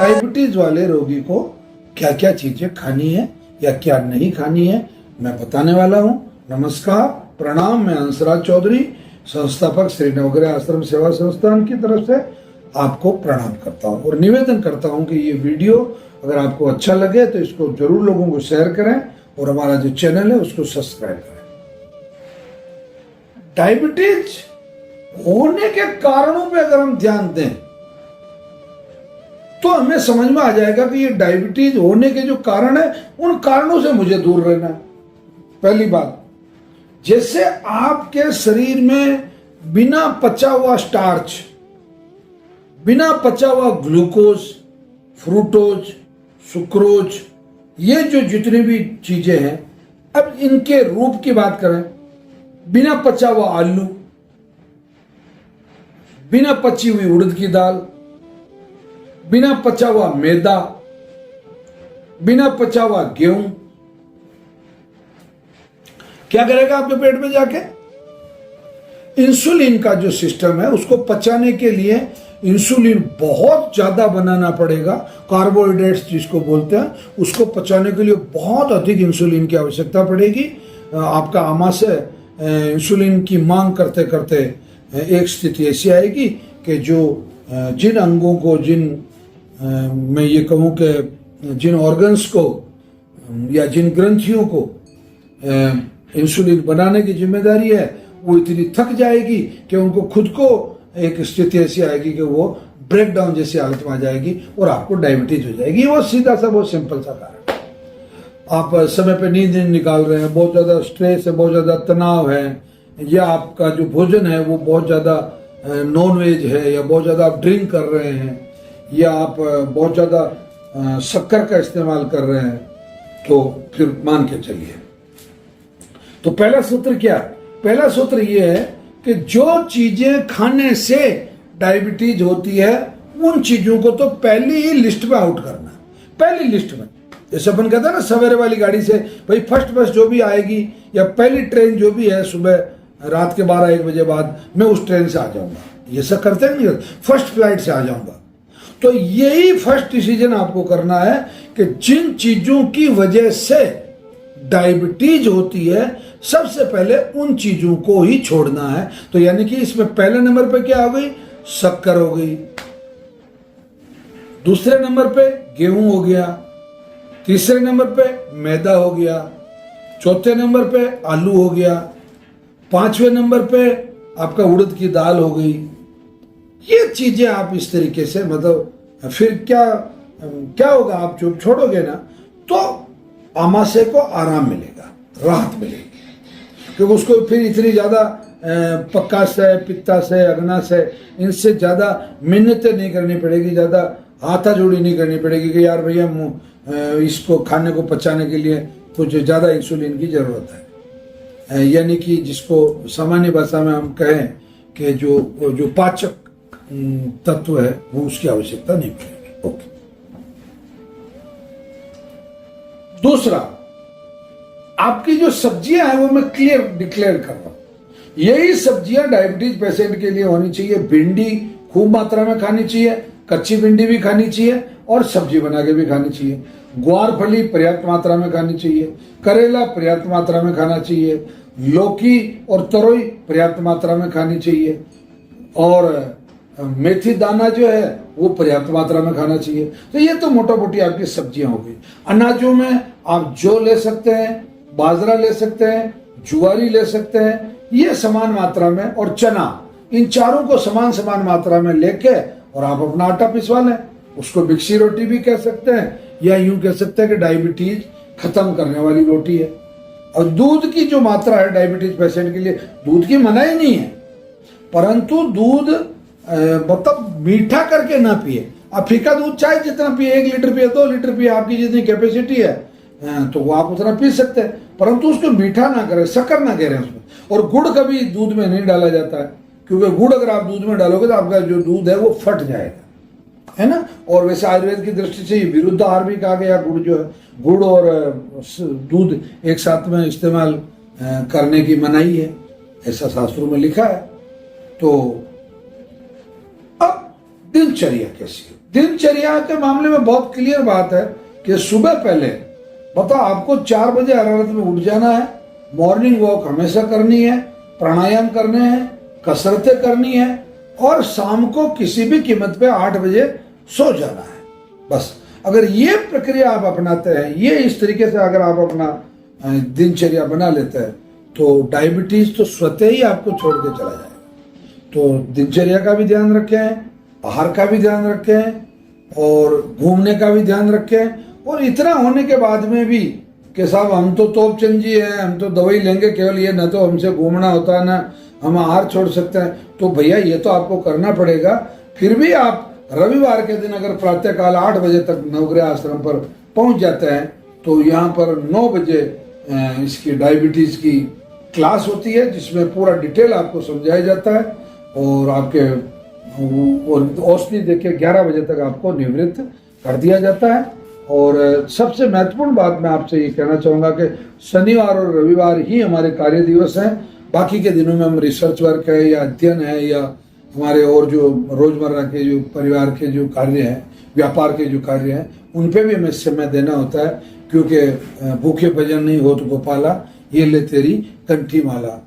Diabetes वाले रोगी को क्या क्या चीजें खानी है या क्या नहीं खानी है मैं बताने वाला हूं। नमस्कार, प्रणाम। मैं हंसराज चौधरी, संस्थापक श्री नवग्रह आश्रम सेवा संस्थान की तरफ से आपको प्रणाम करता हूं और निवेदन करता हूं कि ये वीडियो अगर आपको अच्छा लगे तो इसको जरूर लोगों को शेयर करें और हमारा जो चैनल है उसको सब्सक्राइब करें। डायबिटीज होने के कारणों पे अगर हम ध्यान दें तो हमें समझ में आ जाएगा कि ये डायबिटीज होने के जो कारण है उन कारणों से मुझे दूर रहना है। पहली बात, जैसे आपके शरीर में बिना पचा हुआ स्टार्च, बिना पचा हुआ ग्लूकोज, फ्रूटोज, सुक्रोज, ये जो जितनी भी चीजें हैं, अब इनके रूप की बात करें, बिना पचा हुआ आलू, बिना पची हुई उड़द की दाल, बिना पचा हुआ मैदा, बिना पचा हुआ गेहूं, क्या करेगा आपके पेट में जाके? इंसुलिन का जो सिस्टम है उसको पचाने के लिए इंसुलिन बहुत ज्यादा बनाना पड़ेगा। कार्बोहाइड्रेट्स जिसको बोलते हैं, उसको पचाने के लिए बहुत अधिक इंसुलिन की आवश्यकता पड़ेगी। आपका आमाशय इंसुलिन की मांग करते करते एक स्थिति ऐसी आएगी कि जो जिन अंगों को, मैं ये कहूँ कि जिन ऑर्गन्स को या जिन ग्रंथियों को इंसुलिन बनाने की जिम्मेदारी है, वो इतनी थक जाएगी कि उनको खुद को एक स्थिति ऐसी आएगी कि वो ब्रेक डाउन जैसी हालत में आ जाएगी और आपको डायबिटीज हो जाएगी। वो सीधा सा बहुत सिंपल सा कारण है। आप समय पे नींद नहीं निकाल रहे हैं, बहुत ज्यादा स्ट्रेस है, बहुत ज्यादा तनाव है, या आपका जो भोजन है वो बहुत ज्यादा नॉन वेज है, या बहुत ज्यादा आप ड्रिंक कर रहे हैं, या आप बहुत ज्यादा शक्कर का इस्तेमाल कर रहे हैं, तो फिर मान के चलिए। तो पहला सूत्र क्या है? पहला सूत्र ये है कि जो चीजें खाने से डायबिटीज होती है उन चीजों को तो पहली ही लिस्ट में आउट करना, पहली लिस्ट में। जैसे अपन कहते हैं ना, सवेरे वाली गाड़ी से भाई फर्स्ट बस जो भी आएगी या पहली ट्रेन जो भी है सुबह रात के 12-1 बजे बाद, मैं उस ट्रेन से आ जाऊंगा। ये सब करते हैं नहीं, फर्स्ट फ्लाइट से आ जाऊंगा। तो यही फर्स्ट डिसीजन आपको करना है कि जिन चीजों की वजह से डायबिटीज होती है सबसे पहले उन चीजों को ही छोड़ना है। तो यानी कि इसमें पहले नंबर पे क्या हो गई? शक्कर हो गई। दूसरे नंबर पे गेहूं हो गया। तीसरे नंबर पे मैदा हो गया। चौथे नंबर पे आलू हो गया। पांचवें नंबर पे आपका उड़द की दाल हो गई। ये चीजें आप इस तरीके से, मतलब फिर क्या होगा? आप जो छोड़ोगे ना तो आमाशय को आराम मिलेगा, राहत मिलेगी, क्योंकि उसको फिर इतनी ज्यादा पक्का से, पित्ता से, अग्ना से, इनसे ज्यादा मिन्नतें नहीं करनी पड़ेगी, ज्यादा हाथा जोड़ी नहीं करनी पड़ेगी कि यार भैया इसको खाने को पचाने के लिए कुछ ज्यादा इंसुलिन की जरूरत है। यानी कि जिसको सामान्य भाषा में हम कहें कि जो पाचक तत्व है वो उसकी आवश्यकता नहीं पड़ेगी। ओके। दूसरा, आपकी जो सब्जियां हैं वो मैं क्लियर डिक्लेयर कर रहा हूं, यही सब्जियां डायबिटीज पेशेंट के लिए होनी चाहिए। भिंडी खूब मात्रा में खानी चाहिए, कच्ची भिंडी भी खानी चाहिए और सब्जी बना के भी खानी चाहिए। ग्वार फली पर्याप्त मात्रा में खानी चाहिए। करेला पर्याप्त मात्रा में खाना चाहिए। लौकी और तरोई पर्याप्त मात्रा में खानी चाहिए। और मेथी दाना जो है वो पर्याप्त मात्रा में खाना चाहिए। तो ये तो मोटा मोटी आपकी सब्जियां हो गई। अनाजों में आप जौ ले सकते हैं, बाजरा ले सकते हैं, ज्वारी ले सकते हैं, ये समान मात्रा में, और चना, इन चारों को समान समान मात्रा में लेके और आप अपना आटा पिसवा लें। उसको मिक्सी रोटी भी कह सकते हैं, या यूं कह सकते हैं कि डायबिटीज खत्म करने वाली रोटी है। और दूध की जो मात्रा है डायबिटीज पेशेंट के लिए, दूध की मनाही नहीं है, परंतु दूध मतलब मीठा करके ना पिए। आप फीका दूध चाहे जितना पिए, 1 लीटर पिए, 2 लीटर पिए, आपकी जितनी कैपेसिटी है तो वो आप उतना पी सकते हैं, परंतु उसको मीठा ना करें, शक्कर ना करें उसमें। और गुड़ कभी दूध में नहीं डाला जाता है, क्योंकि गुड़ अगर आप दूध में डालोगे तो आपका जो दूध है वो फट जाएगा, है ना। और वैसे आयुर्वेद की दृष्टि से विरुद्ध आहार भी कहा गया। गुड़ जो है, गुड़ और दूध एक साथ में इस्तेमाल करने की मनाही है, ऐसा शास्त्रों में लिखा है। तो अब दिनचर्या कैसी है? दिनचर्या के मामले में बहुत क्लियर बात है कि सुबह पहले बताओ आपको 4 बजे हरारत में उठ जाना है, मॉर्निंग वॉक हमेशा करनी है, प्राणायाम करने हैं, कसरतें करनी है और शाम को किसी भी कीमत पे 8 बजे सो जाना है। बस अगर ये प्रक्रिया आप अपनाते हैं, ये इस तरीके से अगर आप अपना दिनचर्या बना लेते हैं तो डायबिटीज तो स्वतः ही आपको छोड़ के चला जाएगा। तो दिनचर्या का भी ध्यान रखें, आहार का भी ध्यान रखें और घूमने का भी ध्यान रखें। और इतना होने के बाद में भी कि साहब हम तो तोपचंदी हैं, हम तो दवाई लेंगे केवल, ये न तो हमसे घूमना होता है ना हम आहार छोड़ सकते हैं, तो भैया ये तो आपको करना पड़ेगा। फिर भी आप रविवार के दिन अगर प्रातःकाल 8 बजे तक नवग्रह आश्रम पर पहुंच जाते हैं तो यहाँ पर 9 बजे इसकी डायबिटीज की क्लास होती है जिसमें पूरा डिटेल आपको समझाया जाता है और आपके औषधि देके 11 बजे तक आपको निवृत्त कर दिया जाता है। और सबसे महत्वपूर्ण बात मैं आपसे ये कहना चाहूँगा कि शनिवार और रविवार ही हमारे कार्य दिवस हैं। बाकी के दिनों में हम रिसर्च वर्क है या अध्ययन है या हमारे और जो रोजमर्रा के जो परिवार के जो कार्य हैं, व्यापार के जो कार्य हैं, उन पे भी हमें समय देना होता है, क्योंकि भूखे भजन नहीं हो तो गोपाला, ये ले तेरी कंठी माला।